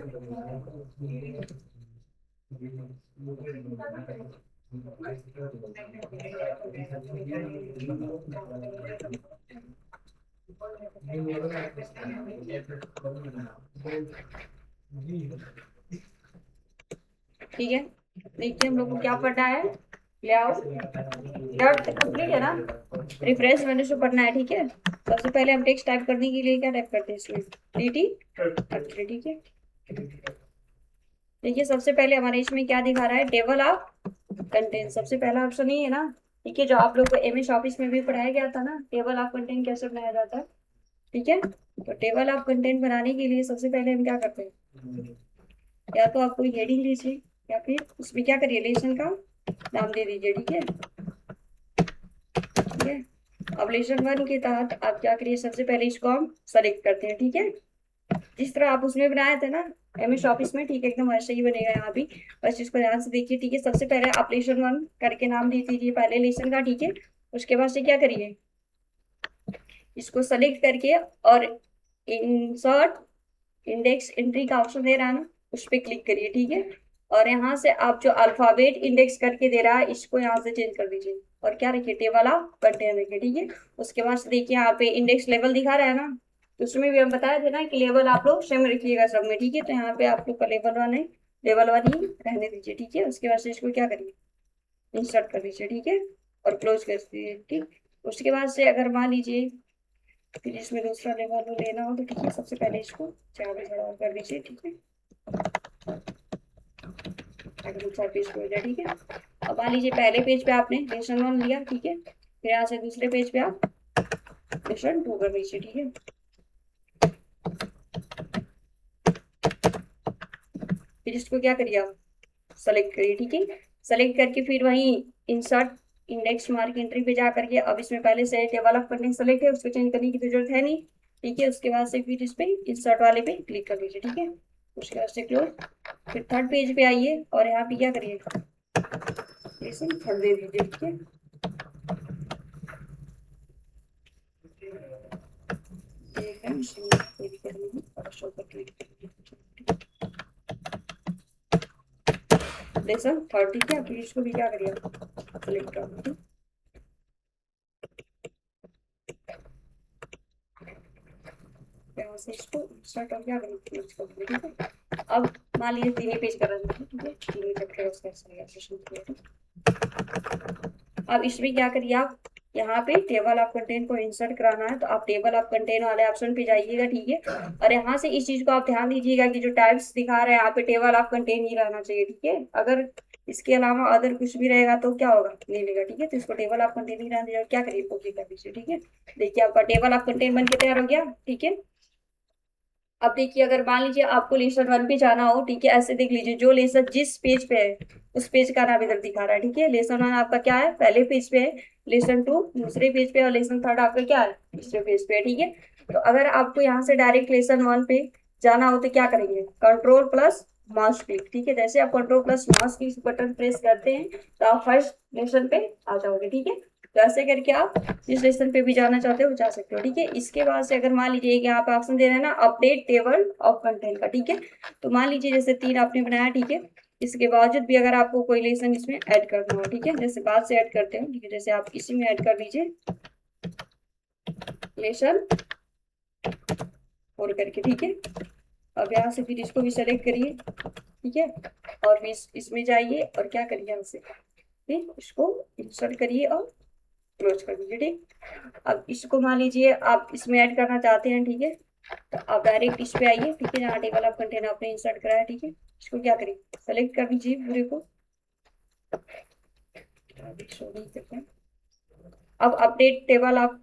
ठीक है, देखिए हम लोग को क्या पढ़ना है। लेआउट लेआउट कंप्लीट है ना। रिफरेंस मैंने से पढ़ना है, ठीक है। सबसे पहले हम टेक्स्ट टाइप करने के लिए क्या टाइप करते हैं इसमें, dt। अच्छा ठीक है। देखिए सबसे पहले हमारे इसमें क्या दिखा रहा है, टेबल ऑफ कंटेंट। सबसे पहला ऑप्शन ही है ना। ठीक है, जो आप लोग को एमएस ऑफिस में भी पढ़ाया गया था ना, टेबल ऑफ कंटेंट कैसे बनाया जाता है। ठीक है, तो टेबल ऑफ कंटेंट बनाने के लिए सबसे पहले हम क्या करते हैं, या तो आप कोई हेडिंग लीजिए या फिर उसमें क्या करिए, रिलेशन का नाम दे दीजिए। ठीक है, ठीक है। अब लेसन वन के तहत आप क्या करिए, सबसे पहले इसको हम सेलेक्ट करते हैं। ठीक है, जिस तरह आप उसमें बनाए थे ना एमएस ऑफिस में, ठीक है, एकदम वैसे ही बनेगा यहाँ भी। बस इसको ध्यान से देखिए। ठीक है, सबसे पहले आप लेसन वन करके नाम दे दीजिए पहले लेसन का। ठीक है, उसके बाद से क्या करिए, इसको सेलेक्ट करके और इंसर्ट इंडेक्स एंट्री का ऑप्शन दे रहा है ना, उस पर क्लिक करिए। ठीक है, और यहाँ से आप जो अल्फाबेट इंडेक्स करके दे रहा है इसको यहाँ से चेंज कर दीजिए और क्या रखिए, टेबल ऑफ कंटेंट रखिए। ठीक है, उसके बाद से देखिए यहाँ पे इंडेक्स लेवल दिखा रहा है ना, तो उसमें भी हम बताए थे ना कि लेवल आप लोग सेम रखिएगा सब में। ठीक है, तो यहाँ पे आप लोग का लेवल वन है, लेवल वन ही रहने दीजिए। ठीक है, उसके बाद से इसको क्या करिए, इंसर्ट कर दीजिए। ठीक है, और क्लोज कर दीजिए। ठीक, उसके बाद से अगर मान लीजिए फिर इसमें दूसरा लेवल लेना हो तो ठीक है, सबसे पहले इसको चार पे खड़ा कर दीजिए। ठीक है, अगर दूसरा पेज पे हो जाए। ठीक है, अब मान लीजिए पहले पेज पे आपने लेसन वन लिया। ठीक है, फिर यहाँ से दूसरे पेज पे आप लेसन टू कर दीजिए। ठीक है, फिर इसको क्या करिए, आप सेलेक्ट करिए। ठीक है, सेलेक्ट करके फिर वहीं इंसर्ट इंडेक्स मार्क एंट्री पे जा करके, अब इसमें पहले से टेबल ऑफ कंटेंट सेलेक्ट है, उसको चेंज करने की तो जरूरत है नहीं। ठीक है, उसके बाद से फिर इस पे इंसर्ट वाले पे क्लिक कर लीजिए। ठीक है, उसके बाद से क्लोज। फिर थर्ड पेज पे आइए और यहाँ पे क्या करिए, इसे थर्ड दे दीजिए। ठीक है, ठीक है, इसमें कोई दिक्कत नहीं है, और शो पर क्लिक करिए। Lesson third. ठीक है, फिर इसको भी क्या करिए, सेलेक्ट कर दीजिए। यहाँ से इसको स्टार्ट और क्या करें, क्लोज कर दीजिए। ठीक है, अब मान लीजिए तीन ही पेज कर रहे हैं। ठीक है, तीन ही चैप्टर उसका सेशन किया। अब इसमें क्या करिए, आप यहाँ पे टेबल ऑफ कंटेंट को इंसर्ट कराना है तो आप टेबल ऑफ कंटेंट वाले ऑप्शन पे जाइएगा। ठीक है, और यहाँ से इस चीज को आप ध्यान दीजिएगा कि जो टाइप्स दिखा रहे हैं यहाँ पे टेबल ऑफ कंटेंट ही रहना चाहिए। ठीक है, अगर इसके अलावा अदर कुछ भी रहेगा तो क्या होगा, नहीं लेगा। ठीक है, तो इसको टेबल ऑफ कंटेंट ही रहना चाहिए। क्या करिए, ओके कर दीजिए। ठीक है, देखिए आपका टेबल ऑफ कंटेंट बन के तैयार हो गया। ठीक है, अब देखिए अगर मान लीजिए आपको लेसन वन पे जाना हो, ठीक है, ऐसे देख लीजिए जो लेसन जिस पेज पे है उस पेज का नाम इधर दिखा रहा है। ठीक है, लेसन वन आपका क्या है, पहले पेज पे है, लेसन टू दूसरे पेज पे, और लेसन थर्ड आपका क्या है, तीसरे पेज पे है। ठीक है, तो अगर आपको यहाँ से डायरेक्ट लेसन वन पे जाना हो तो क्या करेंगे, कंट्रोल प्लस माउस क्लिक। ठीक है, जैसे आप control plus mouse click button press करते हैं तो आप फर्स्ट लेसन पे आ जाओगे। ठीक है, तो ऐसे करके आप जिस लेसन पे भी जाना चाहते हो जा सकते हो। ठीक है, इसके बाद से अगर मान लीजिए कि यहाँ पे ऑप्शन दे रहे हैं ना, अपडेट टेबल ऑफ कंटेंट का। ठीक है, तो मान लीजिए जैसे तीन आपने बनाया। ठीक है, इसके बावजूद भी अगर आपको कोई लेसन इसमें ऐड करना हो, ठीक है, जैसे बाद से ऐड करते हो। ठीक है, जैसे आप इसी में ऐड कर दीजिए लेसन फोर करके। ठीक है, अब यहाँ से फिर इसको भी सेलेक्ट करिए। ठीक है, और फिर इसमें जाइए और क्या करिए, यहाँ से फिर इसको इंसर्ट करिए और क्लोज कर दीजिए। ठीक, अब इसको मान लीजिए आप इसमें ऐड करना चाहते हैं। ठीक है, तो आप डायरेक्ट इस पे आइए। ठीक है, जहाँ टेबल ऑफ कंटेंट आपने इंसर्ट कराया। ठीक है, इसको क्या करिए, सेलेक्ट कर दीजिए पूरे को। शो नहीं करते हैं। अब अपडेट टेबल आप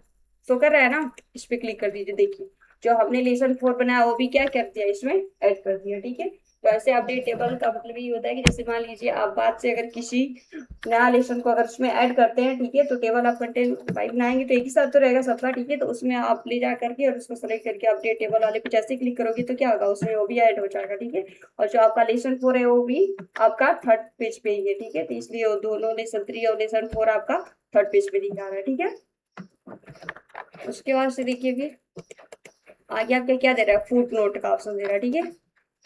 शो कर रहा है ना, इस पे क्लिक कर दीजिए। देखिए जो हमने लेसन फोर बनाया वो भी क्या कर दिया, इसमें ऐड कर दिया। ठीक है, तो ऐसे अपडेट टेबल का मतलब ये होता है कि जैसे मान लीजिए आप बाद से अगर किसी नया लेसन को अगर उसमें ऐड करते हैं, ठीक है, तो टेबल ऑफ कंटेंट भाई बनाएंगे तो एक ही साथ तो रहेगा सबका। ठीक है, तो उसमें आप ले जा करके और उसको सेलेक्ट करके अपडेट टेबल वाले पे जैसे क्लिक करोगे तो क्या होगा, उसमें वो भी ऐड हो जाएगा। ठीक है, और जो आपका लेसन फोर है वो भी आपका थर्ड पेज पे ही है। ठीक है, तो इसलिए वो दोनों लेसन थ्री और लेसन फोर आपका थर्ड पेज पे दिखा रहा है। ठीक है, उसके बाद से देखिए फिर आगे आपका क्या दे रहा है, फुट नोट का ऑप्शन दे रहा है। ठीक है,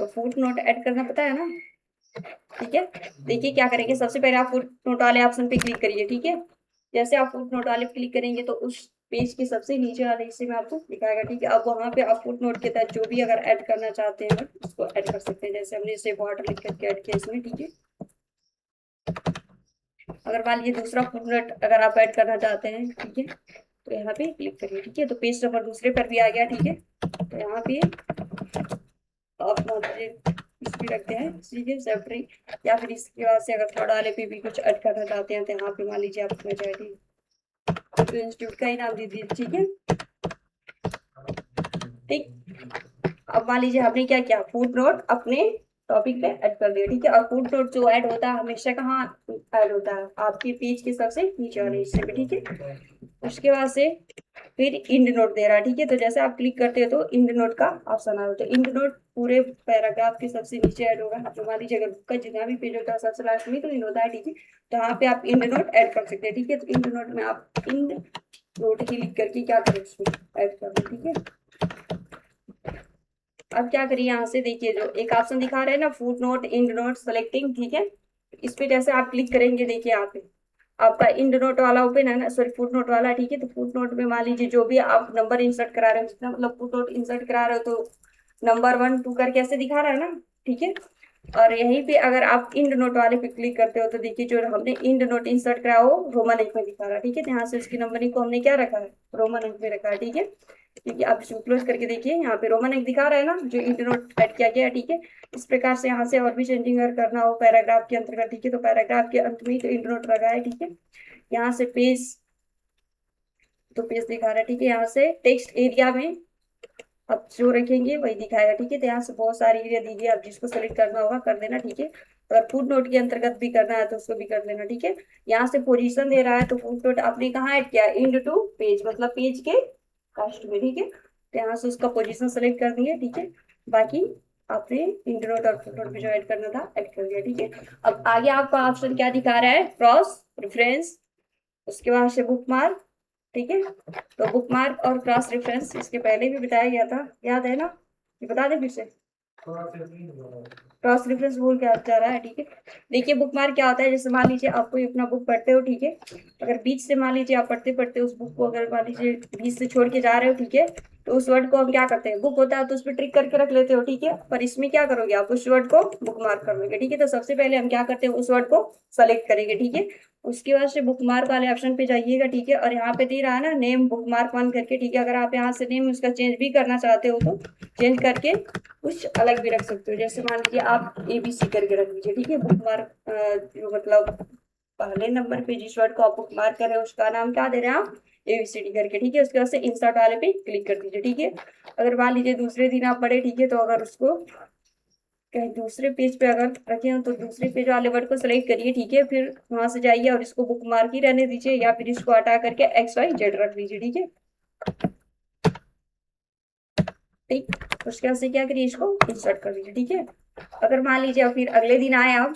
तो फुट नोट ऐड करना पता है ना, ठीक है। देखिए क्या करेंगे, सबसे पहले आप फुट नोट वाले ऑप्शन पे क्लिक करिए, ठीक है। जैसे आप फुट नोट वाले पे क्लिक करेंगे तो उस पेज के सबसे नीचे वाले हिस्से में आपको दिखाएगा, ठीक है। अब वहां पे आप फुट नोट के तहत जो भी अगर ऐड करना चाहते हैं उसको ऐड कर सकते हैं, जैसे हमने इसे वाटर लिख करके ऐड किया इसमें, ठीक है। अगर मान लीजिए दूसरा फुट नोट अगर आप ऐड करना चाहते हैं, ठीक है, तो यहाँ पे क्लिक करिए, ठीक है। तो पेज नंबर दूसरे पर भी आ गया, ठीक है। तो यहाँ पे आप मान लीजिए इसकी रखते हैं, ठीक है, सेपरेट। या फिर इसके बाद से अगर थर्ड वाले पे भी कुछ ऐड करना चाहते हैं तो यहाँ पे मान लीजिए आप अपना चाहे तो इंस्टीट्यूट का ही नाम दे दीजिए, ठीक है। ठीक, अब मान लीजिए हमने क्या किया, फुट नोट अपने टॉपिक पे ऐड कर दिया, ठीक है। और फुट नोट जो ऐड होता है हमेशा कहाँ ऐड होता है, आपके पेज के सबसे नीचे वाले हिस्से में, ठीक है। उसके बाद से फिर इंड नोट दे रहा है, ठीक है। तो जैसे आप क्लिक करते हो तो इंड नोट का ऑप्शन आ रहा है। इंड नोट पूरे पैराग्राफ के सबसे नीचे ऐड होगा। तो मान लीजिए अगर बुक का जितना भी पेज होता है सबसे लास्ट में तो इंड होता है, ठीक है। तो यहाँ पे आप इंड नोट ऐड कर सकते हैं, ठीक है। तो इंड नोट में आप इंड नोट ही लिख करके क्या करें उसमें ऐड कर दें, ठीक है। अब क्या करिए, यहाँ से देखिए जो एक ऑप्शन दिखा रहे हैं ना, footnote endnote selecting, ठीक है। इस पे जैसे आप क्लिक करेंगे, देखिए यहाँ पे आपका इंड नोट वाला ओपन है ना, सॉरी फुट नोट वाला, ठीक है। तो फुट नोट में मान लीजिए जो भी आप नंबर इंसर्ट करा रहे हो, जितना मतलब फुट नोट इंसर्ट करा रहे हो तो नंबर 1 2 करके ऐसे दिखा रहा है ना, ठीक है। और यहीं पे अगर आप इंड नोट वाले पे क्लिक करते हो तो देखिए जो हमने इंड नोट इंसर्ट करा वो रोमन अंक में दिखा रहा है, ठीक है। तो यहाँ से उसकी नंबरिंग को हमने क्या रखा है, रोमन अंक में रखा है, ठीक है। ठीक है, आप इसको क्लोज करके देखिए, यहाँ पे रोमन अंक दिखा रहा है ना जो इंड नोट ऐड किया गया है, ठीक है। इस प्रकार से यहाँ से और भी चेंजिंग अगर करना हो पैराग्राफ के अंतर्गत, ठीक है, तो पैराग्राफ के अंत में ही तो इंड नोट लगा है, ठीक है। यहाँ से पेज, तो पेज दिखा रहा है, ठीक है। यहाँ से टेक्स्ट एरिया में आप जो रखेंगे वही दिखाएगा, ठीक है। तो यहाँ से बहुत सारी एरिया दीजिए, आप जिसको सेलेक्ट करना होगा कर देना, ठीक है। अगर फुट नोट के अंतर्गत भी करना है तो उसको भी कर देना, ठीक है। यहाँ से पोजीशन दे रहा है तो फुट नोट आपने कहाँ ऐड किया, इंड टू पेज मतलब पेज के लास्ट में, ठीक है। तो यहाँ से उसका पोजीशन सेलेक्ट कर दिए, ठीक है। बाकी आपने इंड नोट और फुट नोट में जो ऐड करना था ऐड कर दिया, ठीक है। अब आगे आपका ऑप्शन क्या दिखा रहा है, क्रॉस रेफरेंस, उसके बाद से बुक मार्क, ठीक है। तो बुक मार्क और क्रॉस रेफरेंस इसके पहले भी बताया गया था, याद है ना, ये बता दें फिर से। क्रॉस रेफरेंस बोल के जा रहा है, ठीक है। देखिए बुक मार्क क्या होता है, जैसे मान लीजिए आप कोई अपना बुक पढ़ते हो, ठीक है। अगर बीच से मान लीजिए आप पढ़ते पढ़ते उस बुक को अगर मान लीजिए बीच से छोड़ के जा रहे हो, ठीक है, तो उस वर्ड को हम क्या करते हैं, बुक होता है तो उस पर ट्रिक करके रख लेते हो, ठीक है। पर इसमें क्या करोगे, आप उस वर्ड को बुक मार्क कर लोगे, ठीक है। तो सबसे पहले हम क्या करते हैं, उस वर्ड को सेलेक्ट करेंगे, ठीक है। उसके बाद से बुक मार्क वाले ऑप्शन पे जाइएगा, ठीक है। और यहाँ पे दे रहा है ना नेम बुक मार्क 1 करके, ठीक है। अगर आप यहाँ से नेम उसका चेंज भी करना चाहते हो तो चेंज करके कुछ अलग भी रख सकते हो, जैसे मान लीजिए आप ABC करके रख लीजिए, ठीक है। बुक मार्क जो मतलब पहले नंबर पे जिस वर्ड को आप बुक मार्क कर रहे हो उसका नाम क्या दे रहे हैं आप, ABCD करके, ठीक है। उसके बाद से इंसर्ट वाले पे क्लिक कर दीजिए, ठीक है। अगर मान लीजिए दूसरे दिन आप पढ़े, ठीक है, तो अगर उसको कहीं दूसरे पेज पे अगर रखे हो तो दूसरे पेज वाले वर्ड को सेलेक्ट करिए, ठीक है। फिर वहां से जाइए और इसको बुक मार्क ही रहने दीजिए या फिर इसको हटा करके XYZ रख दीजिए, ठीक है। ठीक, उसके बाद से क्या करिए, इसको इंसर्ट कर दीजिए, ठीक है। अगर मान लीजिए फिर अगले दिन आए आप,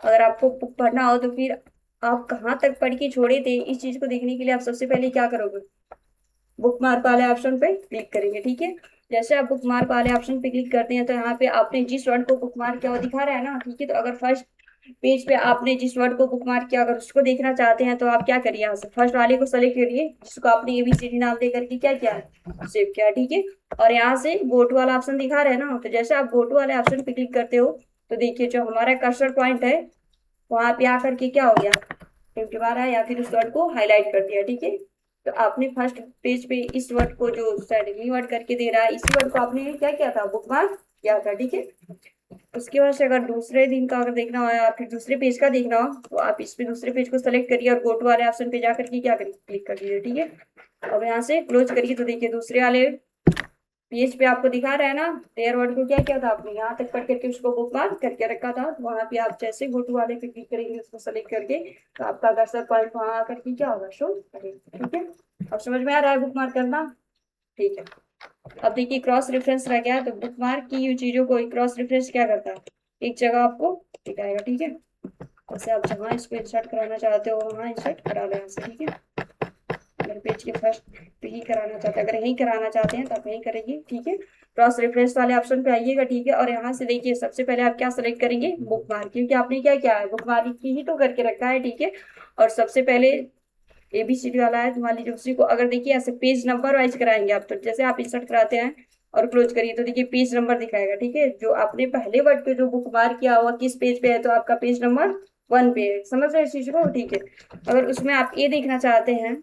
अगर आपको बुक पढ़ना हो तो फिर आप कहाँ तक पढ़ के छोड़े थे इस चीज को देखने के लिए आप सबसे पहले क्या करोगे, बुक मार्क वाले ऑप्शन पे क्लिक करेंगे, ठीक है। जैसे आप बुक मार्क वाले ऑप्शन पे क्लिक करते हैं तो यहाँ पे आपने जिस वर्ड को बुक मार्क किया वो दिखा रहा है ना, ठीक है। तो अगर फर्स्ट पेज पे आपने जिस वर्ड को बुक मार्क किया अगर उसको देखना चाहते हैं तो आप क्या करिए, यहाँ से फर्स्ट वाले को सेलेक्ट करिए जिसको आपने ABCD नाम दे करके क्या किया है, सेव किया, ठीक है। और यहाँ से गो टू वाला ऑप्शन दिखा रहे हैं ना, तो जैसे आप गो टू वाले ऑप्शन पे क्लिक करते हो तो देखिए जो हमारा कर्सर पॉइंट है वहां पे आकर के क्या हो गया, टिक मारा या फिर उस वर्ड को हाईलाइट कर दिया, ठीक है। तो आपने फर्स्ट पेज पे इस वर्ड को जो सडनली वर्ड करके दे रहा है इसी वर्ड को आपने क्या किया था, बुक मार्क किया था, ठीक है। उसके बाद से अगर दूसरे दिन का अगर देखना हो या फिर दूसरे पेज का देखना हो तो आप इस पे दूसरे पेज को सेलेक्ट करिए और गो टू वाले ऑप्शन पे जाकर के क्या करिए, क्लिक कर दीजिए, ठीक है। अब यहाँ से क्लोज करिए तो देखिए दूसरे वाले पेज पे आपको दिखा रहा है ना, देयर वर्ड को क्या किया था आपने, यहाँ तक पढ़ करके उसको बुक मार्क करके रखा था। तो वहां पे आप जैसे गो टू वाले पे क्लिक करेंगे उसको सेलेक्ट करके तो आपका कर्सर पॉइंट वहां आकर के क्या होगा, शो करेगा, ठीक है। अब समझ में आ रहा है बुक मार्क करना, ठीक है। अब देखिए क्रॉस रेफरेंस रह गया, तो बुक मार्क की ये चीजों को क्रॉस रेफरेंस क्या करता है, एक जगह आपको दिखाएगा, ठीक है। जैसे आप जहाँ इसको इंसर्ट कराना चाहते हो वहां इंसर्ट करा लो यहाँ से, ठीक है। अगर पेज के फर्स्ट पे ही कराना चाहते हैं, अगर यहीं कराना चाहते हैं तो आप यहीं करेंगे, ठीक है। क्रॉस रेफरेंस वाले ऑप्शन पे आइएगा, ठीक है। और यहाँ से देखिए सबसे पहले आप क्या सेलेक्ट करेंगे, बुक मार्क, क्योंकि आपने क्या किया है, बुक मार्क की ही तो करके रखा है, ठीक है। और सबसे पहले ABCD वाला है, तो मान लीजिए उसी को अगर देखिए ऐसे पेज नंबर वाइज कराएंगे आप, तो जैसे आप इंसर्ट कराते हैं और क्लोज करिए तो देखिए पेज नंबर दिखाएगा, ठीक है। जो आपने पहले वर्ड पे जो बुक मार्क किया हुआ किस पेज पे है, तो आपका पेज नंबर 1 पे है। समझ रहे हैं इस चीज को, ठीक है। अगर उसमें आप ये देखना चाहते हैं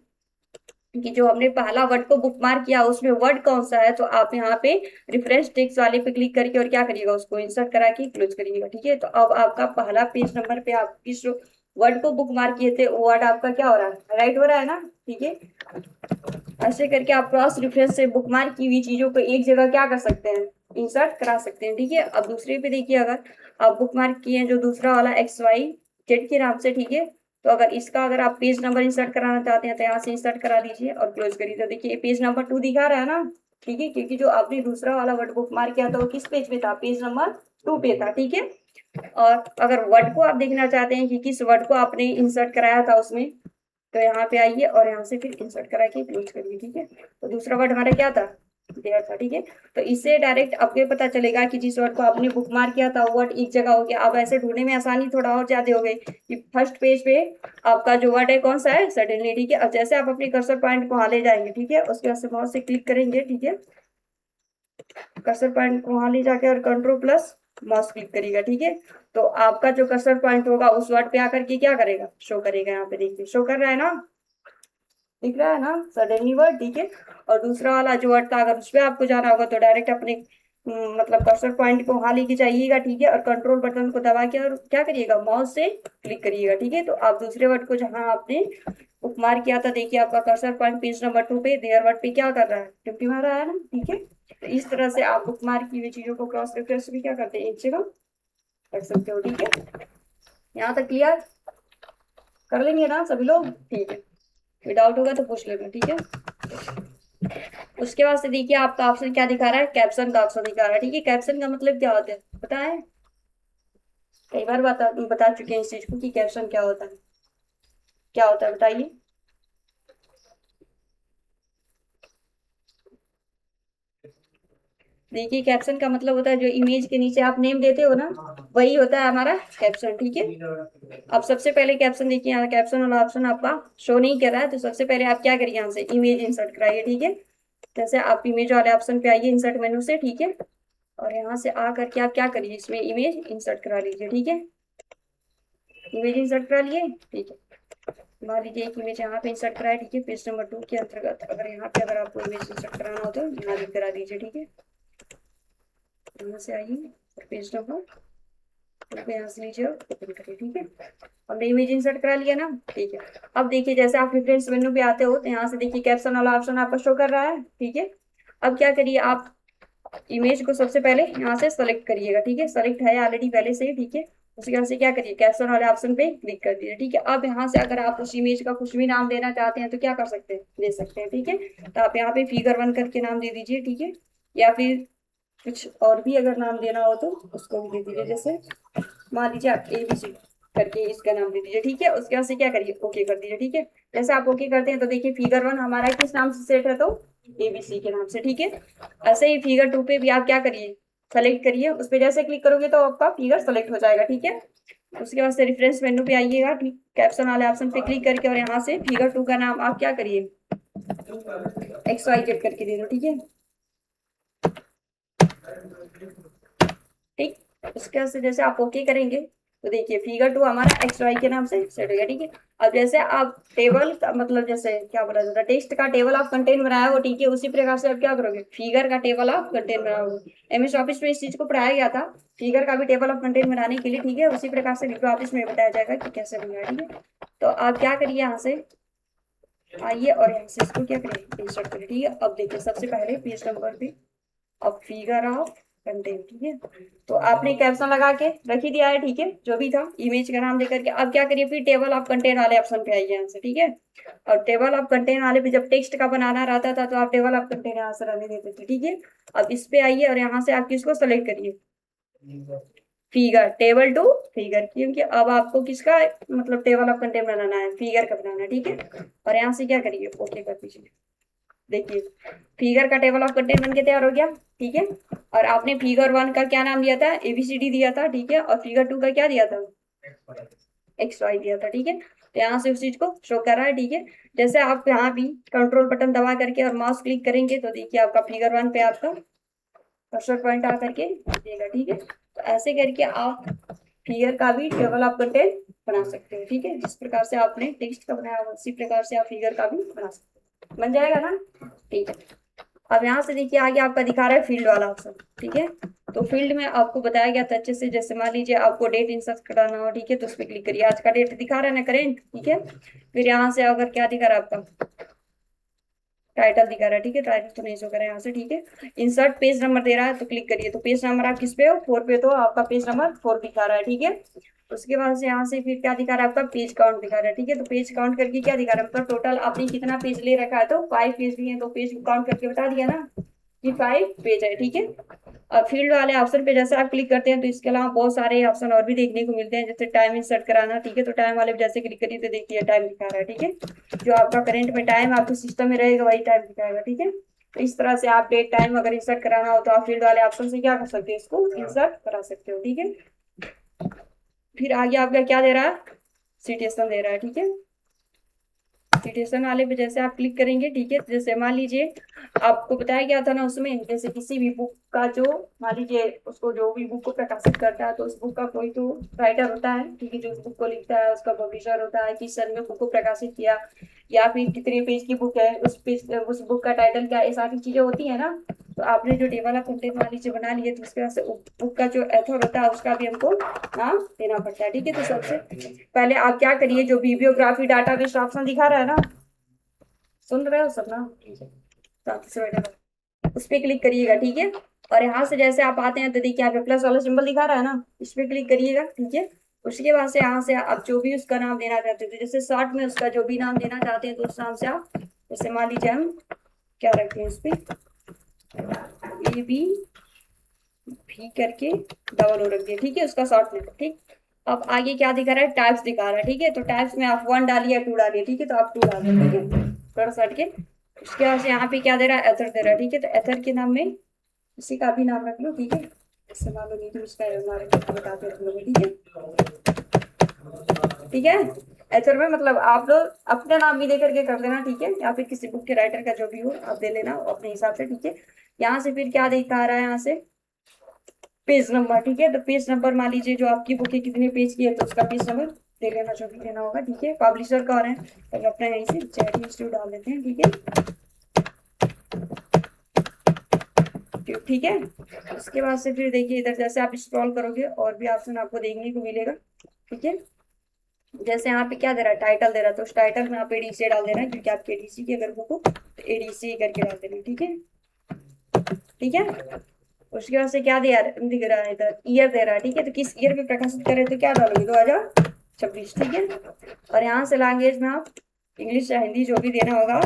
कि जो हमने पहला वर्ड को बुक मार्क किया उसमें वर्ड कौन सा है, तो आप यहाँ पे रेफरेंस टेक्स्ट वाले पे क्लिक करके और क्या करिएगा, उसको इंसर्ट करा के क्लोज करिएगा, ठीक है। तो अब आपका पहला पेज नंबर पे आप किस वर्ड को बुक मार्क किए थे वो वर्ड आपका क्या हो रहा है, राइट हो रहा है ना, ठीक है। ऐसे करके आप क्रॉस रेफरेंस से बुक मार्क की हुई चीजों को एक जगह क्या कर सकते हैं, इंसर्ट करा सकते हैं, ठीक है। अब दूसरे पे देखिए, अगर आप बुक मार्क किए हैं जो दूसरा वाला XYZ के नाम से, ठीक है। तो अगर इसका अगर आप पेज नंबर इंसर्ट कराना चाहते हैं तो यहाँ से इंसर्ट करा दीजिए और क्लोज करिए, तो देखिए पेज नंबर 2 दिखा रहा है ना, ठीक है। क्योंकि जो आपने दूसरा वाला वर्ड बुक मार्क किया था वो किस पेज पे था, पेज नंबर 2 पे था, ठीक है। और अगर वर्ड को आप देखना चाहते हैं कि किस वर्ड को आपने इंसर्ट कराया था उसमें, तो यहाँ पे आइए और यहाँ से फिर इंसर्ट करा के क्लोज करिए, ठीक है। तो दूसरा वर्ड हमारा क्या था, देयर था, ठीक है। तो इससे डायरेक्ट आपको पता चलेगा कि जिस वर्ड को आपने बुक मार्क किया था वो वर्ड एक जगह हो गया। अब ऐसे ढूंढने में आसानी थोड़ा और ज्यादा हो गई कि फर्स्ट पेज पे आपका जो वर्ड है कौन सा है, सडनली, ठीक है। अब जैसे आप अपने कर्सर पॉइंट को वहां ले जाएंगे, ठीक है, उसके बाद से माउस से क्लिक करेंगे, ठीक है। कर्सर पॉइंट को वहां ले जाके और कंट्रोल प्लस माउस क्लिक करिएगा, ठीक है। तो आपका जो कर्सर पॉइंट होगा उस वर्ड पे आकर के क्या करेगा, शो करेगा। यहाँ पे देखिए शो कर रहा है ना, दिख रहा है ना, सडनली वर्ड, ठीक है। और दूसरा वाला जो वर्ड था अगर उस पर आपको जाना होगा तो डायरेक्ट अपने मतलब कर्सर पॉइंट को वहां लेके जाइएगा, ठीक है। और कंट्रोल बटन को दबा के और क्या करिएगा, माउस से क्लिक करिएगा, ठीक है। तो आप दूसरे वर्ड को जहां आपने उपमार किया था, देखिए आपका कर्सर पॉइंट पेज नंबर 2 पे देयर वर्ड पे क्या कर रहा है, टिमटिमा रहा है ना, ठीक है। तो इस तरह से आप उपमार की हुई चीजों को क्रॉस रेफरेंस भी क्या करते हैं, एक जगह कर सकते हो, ठीक है। यहाँ तक क्लियर कर लेंगे ना सभी लोग, ठीक है। कोई डाउट होगा तो पूछ लेना, ठीक है। उसके बाद से देखिए आपका ऑप्शन क्या दिखा रहा है, कैप्शन का ऑप्शन दिखा रहा है, ठीक है। कैप्शन का मतलब क्या होता है पता है, कई बार बता चुके हैं इस चीज को कि कैप्शन क्या होता है, क्या होता है बताइए। देखिए कैप्शन का मतलब होता है जो इमेज के नीचे आप नेम देते हो ना, वही होता है हमारा कैप्शन, ठीक है। अब सबसे पहले कैप्शन देखिए, यहाँ कैप्शन वाला ऑप्शन आपका शो नहीं कर रहा है, तो सबसे पहले आप क्या करिए, यहाँ से इमेज इंसर्ट कराइए, ठीक है। जैसे आप इमेज वाले ऑप्शन पे आइए इंसर्ट मेनू से, ठीक है। और यहाँ से आ करके आप क्या करिए, इसमें इमेज इंसर्ट करा लीजिए, ठीक है। इमेज इंसर्ट करा लिए, ठीक है। मान लीजिए एक इमेज यहाँ पे इंसर्ट कराए, ठीक है, पेज नंबर 2 के अंतर्गत। अगर यहाँ पे अगर आपको इमेज इंसर्ट कराना हो तो यहाँ भी करा दीजिए, ठीक है। यहाँ से आइए और पेज नंबर यहाँ से लीजिए और ओपन करिए, ठीक है। हमने इमेज इंसर्ट करा लिया ना, ठीक है। अब देखिए जैसे आप रेफरेंस मेनू पे आते हो तो यहाँ से देखिए कैप्शन वाला ऑप्शन आपका शो कर रहा है, ठीक है। अब क्या करिए, आप इमेज को सबसे पहले यहाँ से सेलेक्ट करिएगा, ठीक है। सेलेक्ट है ऑलरेडी पहले से, ठीक है। उसके बाद से क्या करिए, कैप्शन वाले ऑप्शन पे क्लिक कर दीजिए, ठीक है। अब यहाँ से अगर आप उस इमेज का कुछ भी नाम देना चाहते हैं तो क्या कर सकते हैं, दे सकते हैं, ठीक है। तो आप यहाँ पे फिगर 1 करके नाम दे दीजिए, ठीक है। या फिर कुछ और भी अगर नाम देना हो तो उसको भी दे दीजिए, जैसे मान लीजिए आप ABC करके इसका नाम दे दीजिए, ठीक है। उसके बाद से क्या करिए, ओके कर दीजिए, ठीक है। जैसे आप ओके करते हैं तो देखिए फिगर 1 हमारा किस नाम से सेट है, तो ABC के नाम से, ठीक है। ऐसे ही फिगर 2 पे भी आप क्या करिए, सेलेक्ट करिए, उस पर जैसे क्लिक करोगे तो आपका फिगर सेलेक्ट हो जाएगा, ठीक है। उसके बाद से रेफरेंस मेनू पे आइएगा, ठीक, कैप्शन वाले ऑप्शन पे क्लिक करके और यहाँ से फिगर 2 का नाम आप क्या करिए, XYZ करके दे दो, ठीक है। ठीक, उसके बाद से जैसे आप ओके करेंगे तो देखिए फिगर 2 हमारा XY के नाम से सेट हो गया, ठीक है। अब जैसे आप टेबल का मतलब जैसे क्या बोला जाता है, टेक्स्ट का टेबल आप कंटेंट बनाया हो, ठीक है। उसी प्रकार से आप क्या करोगे, फिगर का टेबल आप कंटेंट बनाओगे। MS ऑफिस में इस चीज को पढ़ाया गया था, फिगर का भी टेबल ऑफ कंटेंट बनाने के लिए, ठीक है। उसी प्रकार से लिब्रे ऑफिस में बताया जाएगा कि कैसे बनाया, ठीक है। तो आप क्या करिए, यहाँ से आइए और यहाँ से इसको क्या करिए, इंसर्ट करिए, ठीक है। अब देखिए सबसे पहले पेज नंबर पे अब फिगर ऑफ कंटेंट, ठीक है। तो आपने कैप्शन लगा के रख ही दिया है, ठीक है, जो भी था इमेज का नाम देकर के। अब क्या करिए, फिर टेबल ऑफ कंटेंट वाले ऑप्शन पे आइए यहाँ से, ठीक है। और टेबल ऑफ कंटेंट वाले पे जब टेक्स्ट का बनाना रहता था तो आप टेबल ऑफ कंटेंट यहाँ से रहने देते थे, ठीक है। अब इस पे आइए और यहाँ से आप किसको सेलेक्ट करिए, फिगर, टेबल 2 फिगर, क्योंकि अब आपको किसका मतलब टेबल ऑफ कंटेंट बनाना है, फिगर का बनाना है, ठीक है। और यहाँ से क्या करिए, ओके कर दीजिए, देखिए फिगर का टेबल ऑफ कंटेंट बन के तैयार हो गया, ठीक है। और आपने फिगर 1 का क्या नाम दिया था, ABCD दिया था, ठीक है। और फिगर 2 का क्या दिया था, XY दिया था, ठीक है। तो यहाँ से उस चीज को शो कर रहा है, ठीक है। जैसे आप यहाँ भी कंट्रोल बटन दबा करके और माउस क्लिक करेंगे तो देखिए आपका फिगर 1 पे आपका कर्सर पॉइंट आ करके देगा, ठीक है। तो ऐसे करके आप फिगर का भी टेबल ऑफ कंटेंट बना सकते हो, ठीक है। जिस प्रकार से आपने टेक्स्ट का बनाया उसी प्रकार से आप फिगर का भी बना सकते हो, बन जाएगा ना, ठीक है। अब यहाँ से देखिए आगे आपका दिखा रहा है फील्ड वाला ऑप्शन, ठीक है। तो फील्ड में आपको बताया गया था अच्छे से, जैसे मान लीजिए आपको डेट इंसर्ट कराना हो, ठीक है, तो उस पर क्लिक करिए। आज का डेट दिखा रहा है ना, करेंट, ठीक है। फिर यहाँ से अगर क्या दिखा रहा है आपका टाइटल दिखा रहा है, ठीक है। टाइटल तो नहीं शो कर रहा है यहाँ से, ठीक है। इंसर्ट पेज नंबर दे रहा है तो क्लिक करिए। तो पेज नंबर आप किस पे हो, 4 पे, तो आपका पेज नंबर 4 दिखा रहा है, ठीक है। उसके बाद से यहाँ से फिर क्या दिखा रहा है आपका पेज काउंट दिखा रहा है, ठीक है। तो पेज काउंट करके क्या दिखा रहा है, मतलब टोटल आपने कितना पेज ले रखा है, तो 5 पेज भी है, तो पेज काउंट करके बता दिया ना कि 5 पेज है, ठीक है। अब फील्ड वाले ऑप्शन पे जैसे आप क्लिक करते हैं तो इसके अलावा बहुत सारे ऑप्शन और भी देखने को मिलते हैं, जैसे टाइम इंसर्ट कराना, ठीक है। तो टाइम वाले पे जैसे क्लिक करिए तो देखिए टाइम दिखा रहा है, ठीक है। जो आपका करंट में टाइम आपके सिस्टम में रहेगा वही टाइम दिखाएगा, ठीक है। तो इस तरह से आप डेट टाइम अगर इंसर्ट कराना हो तो आप फील्ड वाले ऑप्शन से क्या कर सकते हो, इसको इंसर्ट करा सकते हो, ठीक है। फिर आगे आपका क्या दे रहा है, सिटेशन दे रहा है, ठीक है। सिटेशन वाले पे जैसे आप क्लिक करेंगे, ठीक है, जैसे मान लीजिए आपको बताया गया था ना उसमें, जैसे किसी भी बुक का जो मान लीजिए उसको जो भी बुक को प्रकाशित करता है तो उस बुक का कोई तो राइटर होता है, ठीक है, जो उस बुक को लिखता है, उसका पब्लिशर होता है, किस सन में बुक को प्रकाशित किया, या फिर कितने पेज की बुक है, उस पेज उस बुक का टाइटल क्या है, ये सारी चीजें होती है ना। तो आपने जो टेबल ऑफ कंटेंट मान लीजिए बना लिए तो उसके बाद से बुक का जो एथर होता है उसका भी हमको नाम देना पड़ता है, ठीक है। तो सबसे पहले आप क्या करिए, जो बिब्लियोग्राफी डाटाबेस ऑप्शन दिखा रहा है ना, सुन रहे हो सब ना, साथ से बैठे उस पर क्लिक करिएगा, ठीक है। और यहाँ से जैसे आप आते हैं तो देखिए यहाँ पे प्लस वाला सिंबल दिखा रहा है ना, इस पे क्लिक करिएगा, ठीक है। उसके बाद से यहाँ से आप जो भी उसका नाम देना चाहते हो, जैसे शॉर्ट में उसका जो भी नाम देना चाहते हैं तो उस नाम से आप, जैसे मान लीजिए हम क्या रखते हैं इस पे ABV करके डबल ओ रख दिया, ठीक है, उसका शॉर्ट में, ठीक। अब आगे क्या दिखा रहा है, टाइप्स दिखा रहा है, ठीक है। तो टाइप्स में आप 1 डालिए 2 डालिए, ठीक है। तो आप 2 डालिए, ठीक है, थोड़ा सा हट के। उसके बाद से यहाँ पे क्या दे रहा है, एथर दे रहा है, ठीक है। तो एथर के नाम में किसी का भी नाम रख लो, ठीक है। जैसे मान लो नीतू उसका नाम रख के बताते हैं तुम लोग, ठीक है, ठीक है। एथर में मतलब आप लोग अपने नाम भी दे करके कर देना, ठीक है, या फिर किसी बुक के राइटर का जो भी हो आप दे लेना अपने हिसाब से, ठीक है। यहाँ से फिर क्या दिखा रहा है, यहाँ से पेज नंबर, ठीक है। तो पेज नंबर मान लीजिए जो आपकी बुक है कितने पेज की है तो उसका पेज नंबर दे लेना, जो भी देना होगा, ठीक है। पब्लिशर कौन है तो अपना यहीं से चैरिटी इंस्टीट्यूट डाल देते हैं, ठीक है, ठीक है। उसके बाद से फिर देखिए इधर जैसे आप स्क्रॉल करोगे और भी ऑप्शन आपको देखने को मिलेगा, ठीक है। जैसे यहाँ पे क्या दे रहा है, टाइटल दे रहा है, तो उस टाइटल में आप ADC डाल देना, क्योंकि आपके ADC की अगर बुक हो तो ADC करके डाल देना, ठीक है, ठीक है। उसके बाद से क्या दिख रहा है इधर, ईयर दे रहा है, ठीक है। तो किस ईयर में प्रकाशित करे तो क्या डालोगे, 2026, ठीक है। और यहाँ से लैंग्वेज में आप इंग्लिश या हिंदी जो भी देना होगा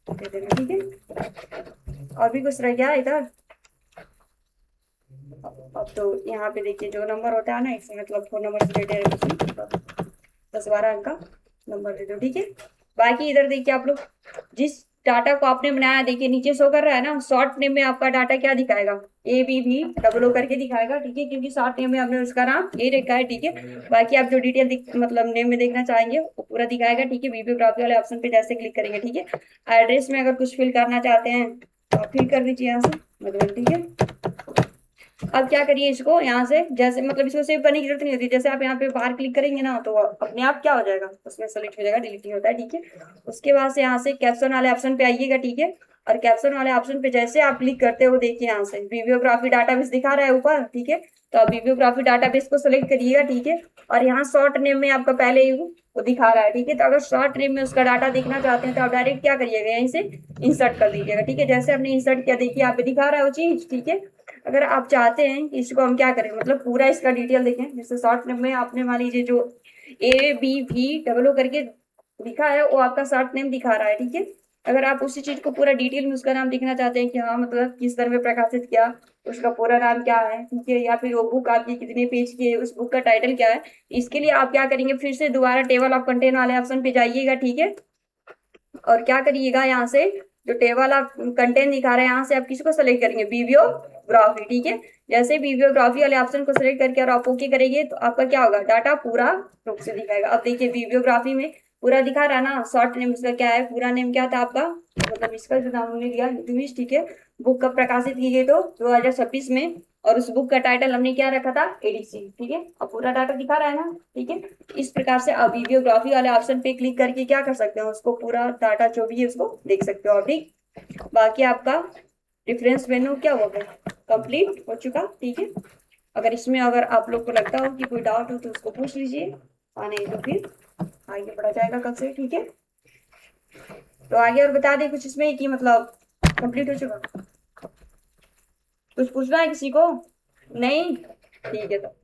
दे देना, ठीक है। और भी कुछ रह गया इधर, अब तो यहाँ पे देखिए जो नंबर होता है ना, इसमें मतलब फोन नंबर से रिलेटेड 10-12 अंक का नंबर दे दो, ठीक है। बाकी इधर देखिए आप लोग जिस डाटा को आपने बनाया, देखिए नीचे शो कर रहा है ना, शॉर्ट नेम में आपका डाटा क्या दिखाएगा, ABV डबल ओ करके दिखाएगा, ठीक है, क्योंकि शॉर्ट नेम में आपने उसका नाम ये रखा है, ठीक है। बाकी आप जो डिटेल मतलब नेम में देखना चाहेंगे वो पूरा दिखाएगा, ठीक है। बिब्लियोग्राफी वाले ऑप्शन पे जैसे क्लिक करेंगे, ठीक है। एड्रेस में अगर कुछ फिल करना चाहते हैं तो आप फिल कर दीजिए यहाँ से मतलब, ठीक है। अब क्या करिए, इसको यहाँ से जैसे मतलब इसको सेव करने की जरूरत नहीं होती, जैसे आप यहाँ पे बाहर क्लिक करेंगे ना तो अपने आप क्या हो जाएगा, उसमें सेलेक्ट हो जाएगा, डिलीट नहीं होता है, ठीक है। उसके बाद से यहाँ से कैप्शन वाले ऑप्शन पे आइएगा, ठीक है। और कैप्शन वाले ऑप्शन पे जैसे आप क्लिक करते हो देखिए यहाँ से बिब्लियोग्राफी डाटाबेस दिखा रहा है ऊपर, ठीक है। तो आप बिब्लियोग्राफी डाटाबेस को सिलेक्ट करिएगा, ठीक है। और यहाँ शॉर्ट नेम में आपका पहले ही वो दिखा रहा है, ठीक है। तो अगर शॉर्ट नेम में उसका डाटा देखना चाहते हैं तो आप डायरेक्ट क्या करिएगा, यहीं से इंसर्ट कर दीजिएगा, ठीक है। जैसे आपने इंसर्ट किया देखिए यहाँ पे दिखा रहा है वो चीज, ठीक है। अगर आप चाहते हैं कि इसको हम क्या करें, मतलब पूरा इसका डिटेल देखें, जैसे शॉर्ट नेम में आपने मान लीजिए जो ABV डबल ओ करके लिखा है वो आपका शॉर्ट नेम दिखा रहा है, ठीक है। अगर आप उसी चीज को पूरा डिटेल में उसका नाम देखना चाहते हैं कि हाँ मतलब किस तरह में प्रकाशित किया, उसका पूरा नाम क्या है, ठीक है, या फिर वो बुक आपकी कितने पेज की है, उस बुक का टाइटल क्या है, इसके लिए आप क्या करेंगे, फिर से दोबारा टेबल ऑफ कंटेंट वाले ऑप्शन पे जाइएगा, ठीक है। और क्या करिएगा यहाँ से जो टेबल आप कंटेंट दिखा रहे हैं यहाँ से आप किसको सेलेक्ट करेंगे, बिब्लियोग्राफी। ठीक है, जैसे बिब्लियोग्राफी वाले ऑप्शन को सेलेक्ट करके और आप ओके करेंगे तो आपका क्या होगा, डाटा पूरा रूप से दिखाएगा। अब देखिए बिब्लियोग्राफी में पूरा दिखा रहा ना, शॉर्ट नेम इसका क्या है, पूरा नेम क्या था आपका, मतलब इसका जो नाम हमने दिया इंग्लिश। ठीक है, बुक कब प्रकाशित की गई, तो 2026 में, और उस बुक का टाइटल हमने क्या रखा था, एडीसी। ठीक है, अब पूरा डाटा दिखा रहा है ना। ठीक है, इस प्रकार से आप वीडियोग्राफी वाले ऑप्शन पे क्लिक करके क्या कर सकते हो, उसको पूरा डाटा जो भी है उसको देख सकते हो। ठीक, बाकी आपका रेफरेंस मेनू क्या हो गया, कंप्लीट हो चुका। ठीक है, अगर इसमें अगर आप लोग को लगता हो कि कोई डाउट हो तो उसको पूछ लीजिए, और नहीं तो फिर आगे बढ़ा जाएगा कल से। ठीक है, तो आगे और बता दें कुछ इसमें कि मतलब कंप्लीट हो चुका, कुछ पूछना है किसी को, नहीं? ठीक है, तो